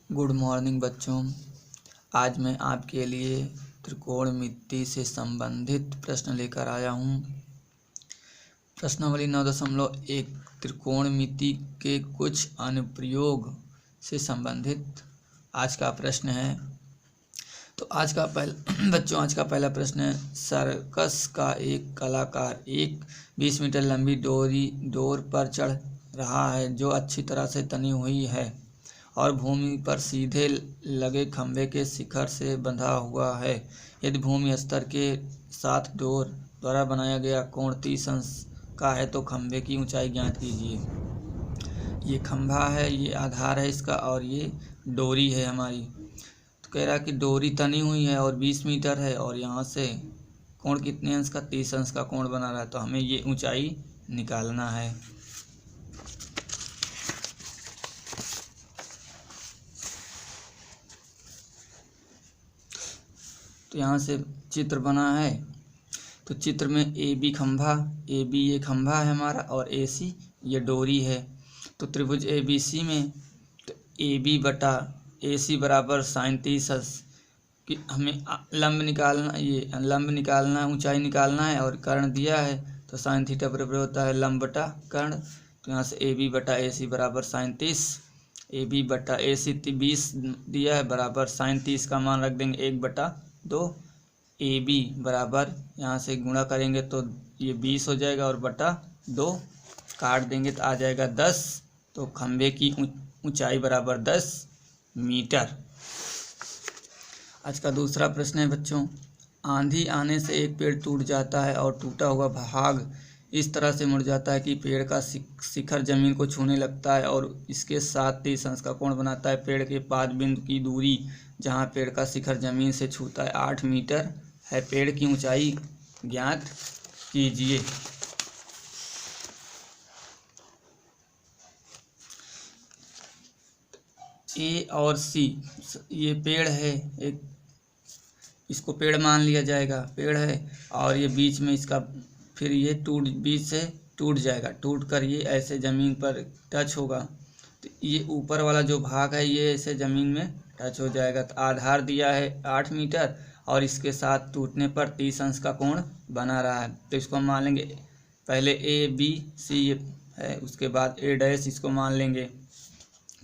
Good morning बच्चों। आज मैं आपके लिए त्रिकोणमिति से संबंधित प्रश्न लेकर आया हूँ। प्रश्नावली 9.1 त्रिकोणमिति के कुछ अनुप्रयोग से संबंधित आज का प्रश्न है। तो आज का पहला प्रश्न है, सर्कस का एक कलाकार एक 20 मीटर लंबी डोर पर चढ़ रहा है जो अच्छी तरह से तनी हुई है और भूमि पर सीधे लगे खंभे के शिखर से बंधा हुआ है। यदि भूमि स्तर के साथ डोर द्वारा बनाया गया कोण 30 अंश का है तो खंभे की ऊंचाई ज्ञात कीजिए। ये खंभा है, ये आधार है इसका, और ये डोरी है हमारी। तो कह रहा कि डोरी तनी हुई है और 20 मीटर है और यहाँ से कोण कितने अंश का, 30 अंश का कोण बना रहा है। तो हमें ये ऊंचाई निकालना है। तो यहाँ से चित्र बना है। तो चित्र में AB खंभा, AB ये खंभा है हमारा और AC ये डोरी है। तो त्रिभुज ABC में तो AB बटा AC बराबर sin 30 कि हमें लंब निकालना है, ऊंचाई निकालना है और कर्ण दिया है तो sin थीटा बराबर होता है लंब बटा कर्ण। तो यहाँ से AB बटा AC बराबर sin 30, AB बटा AC 20 दिया है बराबर sin 30 का मान रख देंगे 1/2। AB बराबर यहाँ से गुणा करेंगे तो ये 20 हो जाएगा और बटा 2 काट देंगे तो आ जाएगा 10। तो खंभे की ऊंचाई बराबर 10 मीटर। आज का दूसरा प्रश्न है बच्चों, आंधी आने से एक पेड़ टूट जाता है और टूटा हुआ भाग इस तरह से मुड़ जाता है कि पेड़ का शिखर जमीन को छूने लगता है और इसके साथ 30 अंश का कोण बनाता है। पेड़ के पाद बिंदु की दूरी जहाँ पेड़ का शिखर जमीन से छूता है 8 मीटर है। पेड़ की ऊंचाई ज्ञात कीजिए। A और C ये पेड़ है, एक इसको पेड़ मान लिया जाएगा, पेड़ है और ये बीच में इसका फिर ये बीच से टूट जाएगा, टूट कर ये ऐसे ज़मीन पर टच होगा। तो ये ऊपर वाला जो भाग है ये ऐसे ज़मीन में टच हो जाएगा। तो आधार दिया है 8 मीटर और इसके साथ टूटने पर 30 अंश का कोण बना रहा है। तो इसको मान लेंगे, पहले ABC है, उसके बाद A' इसको मान लेंगे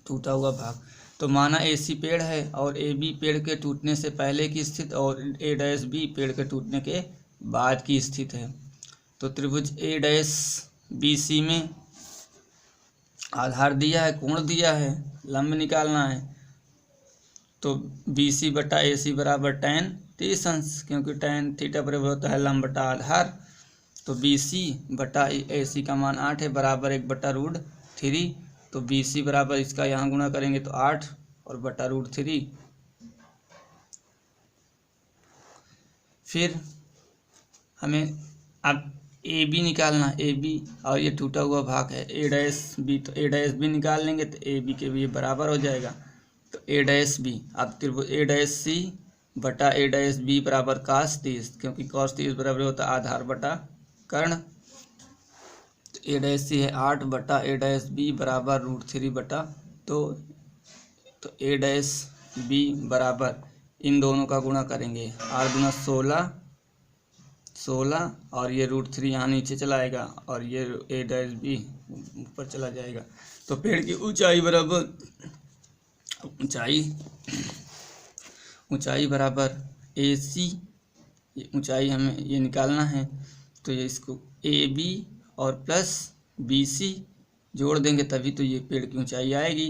टूटा हुआ भाग। तो माना AC पेड़ है और AB पेड़ के टूटने से पहले की स्थिति और A' पेड़ के टूटने के बाद की स्थिति है। तो त्रिभुज A'BC में आधार दिया है, कोण दिया है, लंब निकालना है। तो BC बटा AC बराबर tan 30 अंश, क्योंकि tan थीटा बराबर होता है लंब बटा आधार। तो BC बटा AC का मान 8 है बराबर 1/√3। तो BC बराबर इसका यहाँ गुणा करेंगे तो 8 और बटा √3। फिर हमें अब AB निकालना, AB और ये टूटा हुआ भाग है A'B, तो A' भी निकाल लेंगे तो AB के भी बराबर हो जाएगा। तो A'B अब त्रिभुज A'C बटा A'B बराबर cos 30, क्योंकि cos 30 बराबर होता है आधार बटा कर्ण। तो A'C है 8 बटा A'B बराबर √3/2। तो A'B बराबर इन दोनों का गुणा करेंगे, 8 × 16 और ये √3 यहाँ नीचे चला आएगा और ये A'B ऊपर चला जाएगा। तो पेड़ की ऊंचाई बराबर ऊंचाई बराबर AC, ये ऊंचाई हमें ये निकालना है। तो ये इसको AB और प्लस BC जोड़ देंगे तभी तो ये पेड़ की ऊंचाई आएगी।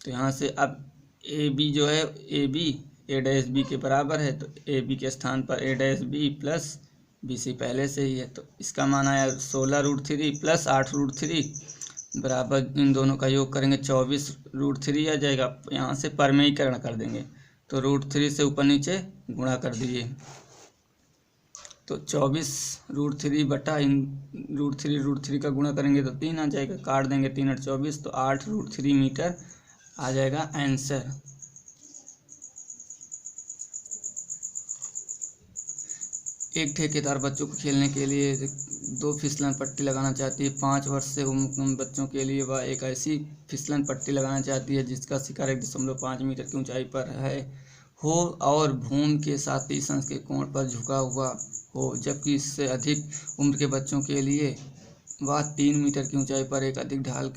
तो यहाँ से अब AB जो है AB A'B के बराबर है, तो AB के स्थान पर A'B प्लस BC पहले से ही है। तो इसका मान आया 16√3 प्लस 8√3 बराबर इन दोनों का योग करेंगे 24√3 आ जाएगा। यहाँ से परमेयीकरण कर देंगे तो √3 से ऊपर नीचे गुणा कर दीजिए। तो 24√3 बटा इन √3 का गुणा करेंगे तो 3 आ जाएगा, काट देंगे 3 और 24 तो 8√3 मीटर आ जाएगा आंसर। एक ठेकेदार बच्चों को खेलने के लिए 2 फिसलन पट्टी लगाना चाहती है। 5 वर्ष से उम्र बच्चों के लिए वह एक ऐसी फिसलन पट्टी लगाना चाहती है जिसका शिखर 1.5 मीटर की ऊंचाई पर हो और भूमि के साथ 30 अंश के कोण पर झुका हुआ हो, जबकि इससे अधिक उम्र के बच्चों के लिए वह 3 मीटर की ऊंचाई पर एक अधिक ढाल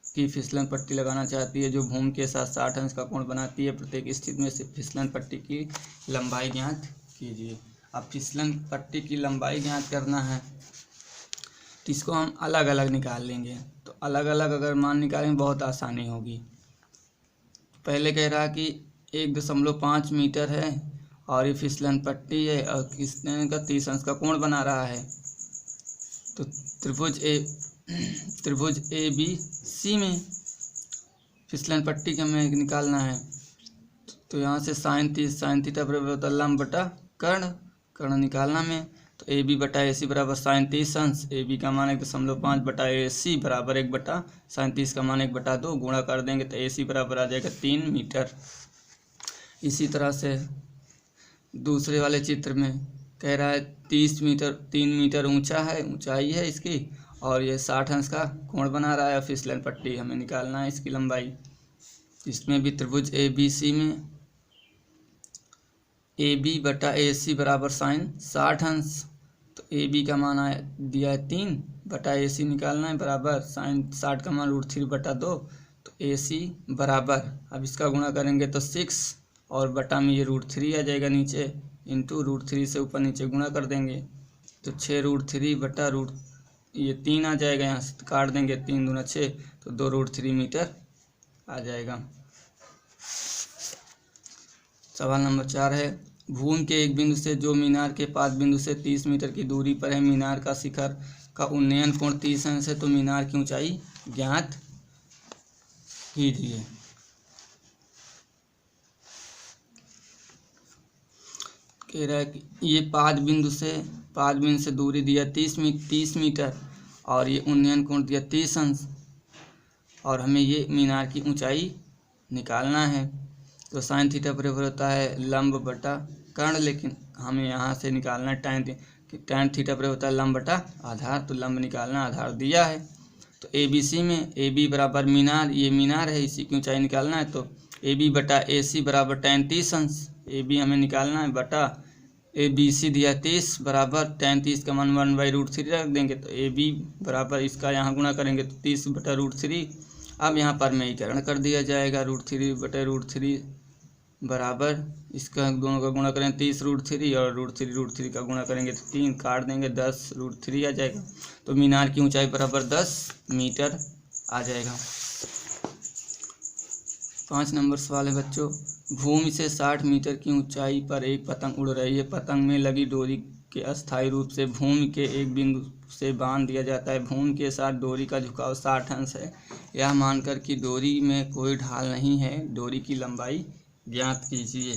की फिसलन पट्टी लगाना चाहती है जो भूमि के साथ 60 अंश का कोण बनाती है। प्रत्येक स्थिति में से फिसलन पट्टी की लंबाई ज्ञात कीजिए। अब फिसलन पट्टी की लंबाई ज्ञात करना है तो इसको हम अलग अलग निकाल लेंगे। तो अलग अलग अगर मान निकालेंगे बहुत आसानी होगी। पहले कह रहा कि 1.5 मीटर है और ये फिसलन पट्टी है और किसने का 30 अंश का कोण बना रहा है। तो त्रिभुज ABC में फिसलन पट्टी का हमें निकालना है। तो यहाँ से साइन थीटा बराबर लंब बटा कर्ण निकालना में। तो AB बटा AC बराबर साइन 30 अंश, AB का मान 1.5 बटा AC बराबर 1 बटा साइन 30 का मान 1/2 गुणा कर देंगे तो AC बराबर आ जाएगा 3 मीटर। इसी तरह से दूसरे वाले चित्र में कह रहा है 3 मीटर ऊंचा है, ऊंचाई है इसकी और ये 60 अंश का कोण बना रहा है। फिसलन पट्टी हमें निकालना है इसकी लंबाई। इसमें भी त्रिभुज ABC में AB बटा AC बराबर साइन 60 अंश। तो AB का मान दिया है 3 बटा AC निकालना है बराबर साइन 60 का मान √3/2। तो AC बराबर अब इसका गुणा करेंगे तो 6 और बटा में ये √3 आ जाएगा नीचे, इंटू √3 से ऊपर नीचे गुणा कर देंगे तो 6√3 बटा ये 3 आ जाएगा। यहाँ से काट देंगे 3 दूना 6 तो 2√3 मीटर आ जाएगा। सवाल नंबर 4 है भूमि के एक बिंदु से जो मीनार के पाद बिंदु से 30 मीटर की दूरी पर है, मीनार का शिखर का उन्नयन कोण 30 अंश है, तो मीनार की ऊंचाई ज्ञात कीजिए। कह रहा है कि ये पाद बिंदु से दूरी दिया 30 मीटर और ये उन्नयन कोण दिया 30 अंश और हमें ये मीनार की ऊंचाई निकालना है। तो साइन थीटा बराबर होता है लंब बटा कर्ण, लेकिन हमें यहाँ से निकालना है टैन थीटा बराबर होता है लंब बटा आधार। तो लंब निकालना, आधार दिया है। तो ABC में AB बराबर मीनार, ये मीनार है, इसी की ऊंचाई निकालना है। तो AB बटा AC बराबर टैन 30 अंश, AB हमें निकालना है बटा ABC दिया 30 बराबर टैन 30 का मान 1/√3 रख देंगे। तो AB बराबर इसका यहाँ गुणा करेंगे तो 30 बटा √3। अब यहाँ पर मेयीकरण कर दिया जाएगा। √3/√3 बराबर इसका दोनों का गुणा करेंगे 30√3 और √3 का गुणा करेंगे तो 3 काट देंगे 10√3 आ जाएगा। तो मीनार की ऊंचाई बराबर 10 मीटर आ जाएगा। 5 नंबर सवाल है बच्चों, भूमि से 60 मीटर की ऊंचाई पर एक पतंग उड़ रही है। पतंग में लगी डोरी के अस्थायी रूप से भूमि के एक बिंदु से बांध दिया जाता है। भूमि के साथ डोरी का झुकाव 60 अंश है। यह मानकर कि डोरी में कोई ढाल नहीं है, डोरी की लंबाई ज्ञात कीजिए।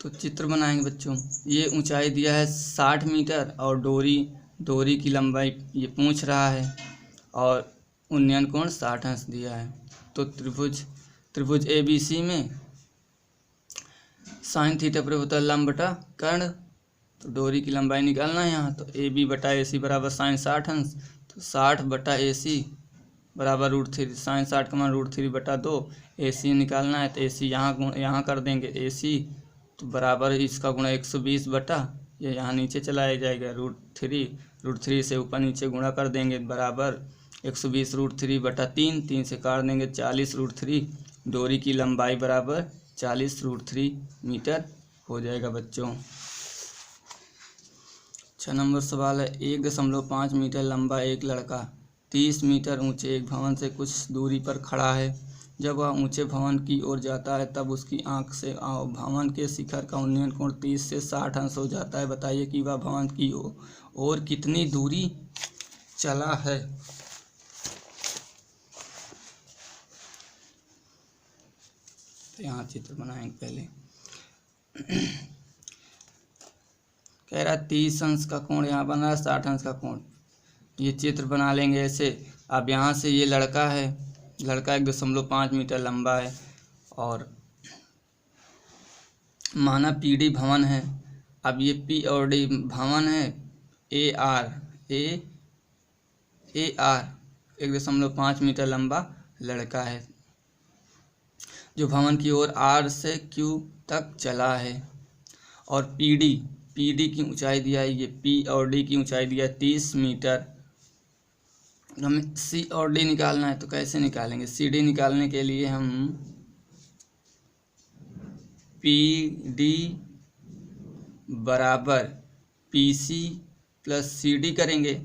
तो चित्र बनाएंगे बच्चों। ये ऊंचाई दिया है 60 मीटर और डोरी की लंबाई ये पूछ रहा है और उन्नयन कोण 60 अंश दिया है। तो त्रिभुज ABC में साइन थीटा बराबर होता है लंब बटा कर्ण। तो डोरी की लंबाई निकालना है यहाँ। तो AB बटा AC बराबर साइन 60 अंश। तो 60 बटा AC बराबर √3, साइन 60 का मान √3/2। AC निकालना है तो AC यहाँ कर देंगे AC तो बराबर इसका गुणा 120 बटा ये यहाँ नीचे चलाया जाएगा √3 से ऊपर नीचे गुणा कर देंगे बराबर 120 √3/3, 3 से काट देंगे 40 √3। डोरी की लंबाई बराबर 40 √3 मीटर हो जाएगा बच्चों। 6 नंबर सवाल है 1.5 मीटर लंबा एक लड़का 30 मीटर ऊंचे एक भवन से कुछ दूरी पर खड़ा है। जब वह ऊंचे भवन की ओर जाता है तब उसकी आंख से भवन के शिखर का उन्नयन कोण 30 से 60 अंश हो जाता है। बताइए कि वह भवन की ओर कितनी दूरी चला है। तो यहाँ चित्र बनाएंगे पहले। कह रहा है 30 अंश का कोण यहाँ बन रहा है, 60 अंश का कोण। ये चित्र बना लेंगे ऐसे। अब यहाँ से ये लड़का है, लड़का 1.5 मीटर लंबा है और माना पीडी भवन है। अब ये पी और डी भवन है, ए आर 1.5 मीटर लंबा लड़का है जो भवन की ओर आर से क्यू तक चला है। और पीडी की ऊंचाई दिया है, ये पी और डी की ऊंचाई दिया है 30 मीटर। हमें सी और डी निकालना है, तो कैसे निकालेंगे? सी डी निकालने के लिए हम पी डी बराबर P C plus C D करेंगे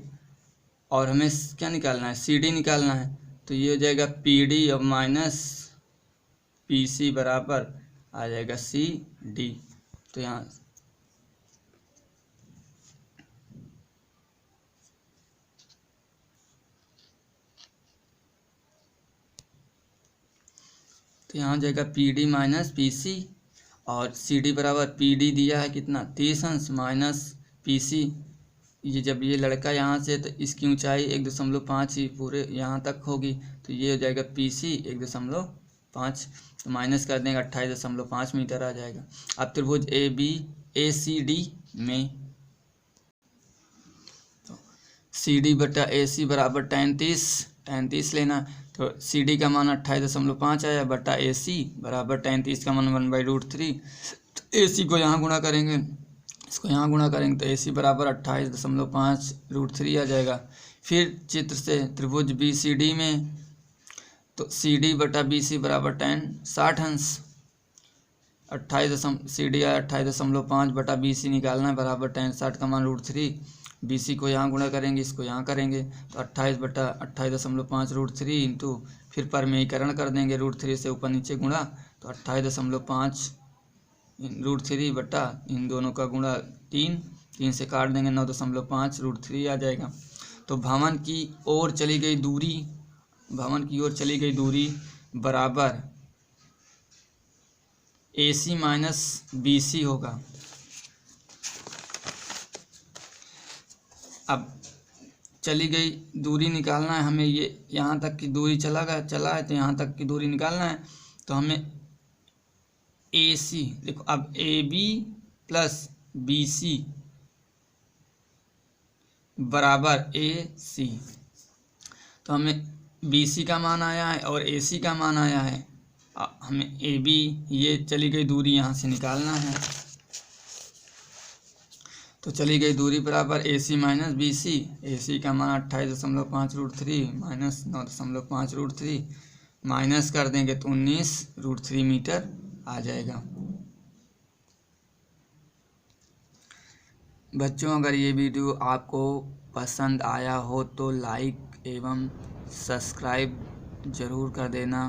और हमें क्या निकालना है? सी डी निकालना है। तो ये हो जाएगा पी डी और माइनस पी सी बराबर आ जाएगा सी डी। तो यहाँ हो जाएगा P D minus P C और सी डी बराबर पी डी दिया है कितना 30 अंश माइनस पी सी। ये जब ये लड़का यहाँ से तो इसकी ऊंचाई 1.5 ही पूरे यहाँ तक होगी, तो ये हो जाएगा पी सी 1.5 तो माइनस कर देंगे 28.5 मीटर आ जाएगा। अब त्रिभुज A B A C D में तो सी डी बटा ए सी बराबर 33 लेना, तो सी डी का मान 28.5 आया बटा ए सी बराबर 33 का मान 1/√3। तो ए सी को यहाँ गुणा करेंगे, इसको यहाँ गुणा करेंगे तो ए सी बराबर 28.5√3 आ जाएगा। फिर चित्र से त्रिभुज बी सी डी में तो सी डी बटा बी सी बराबर 60 अंश 28 सी डी आया 28.5 बटा बी सी निकालना है बराबर 60 का मान √3। बी सी को यहाँ गुणा करेंगे, इसको यहाँ करेंगे तो 28 बटा 28.5√3 इंटू फिर परमेयीकरण कर देंगे √3 से ऊपर नीचे गुणा तो 28.5 √3 बटा इन दोनों का गुणा 3 से काट देंगे 9.5 √3 आ जाएगा। तो भवन की ओर चली गई दूरी बराबर A C minus B C होगा। अब चली गई दूरी निकालना है हमें, ये यहाँ तक की दूरी चला है तो यहाँ तक की दूरी निकालना है। तो हमें ए सी देखो, अब A B plus B C बराबर ए सी, तो हमें बी सी का मान आया है और ए सी का मान आया है। हमें ए बी ये चली गई दूरी यहाँ से निकालना है, तो चली गई दूरी बराबर A C minus B C. ए सी का मान 28.5 √3 माइनस 9.5 √3 माइनस कर देंगे तो 19 √3 मीटर आ जाएगा। बच्चों, अगर ये वीडियो आपको पसंद आया हो तो लाइक एवं सब्सक्राइब ज़रूर कर देना।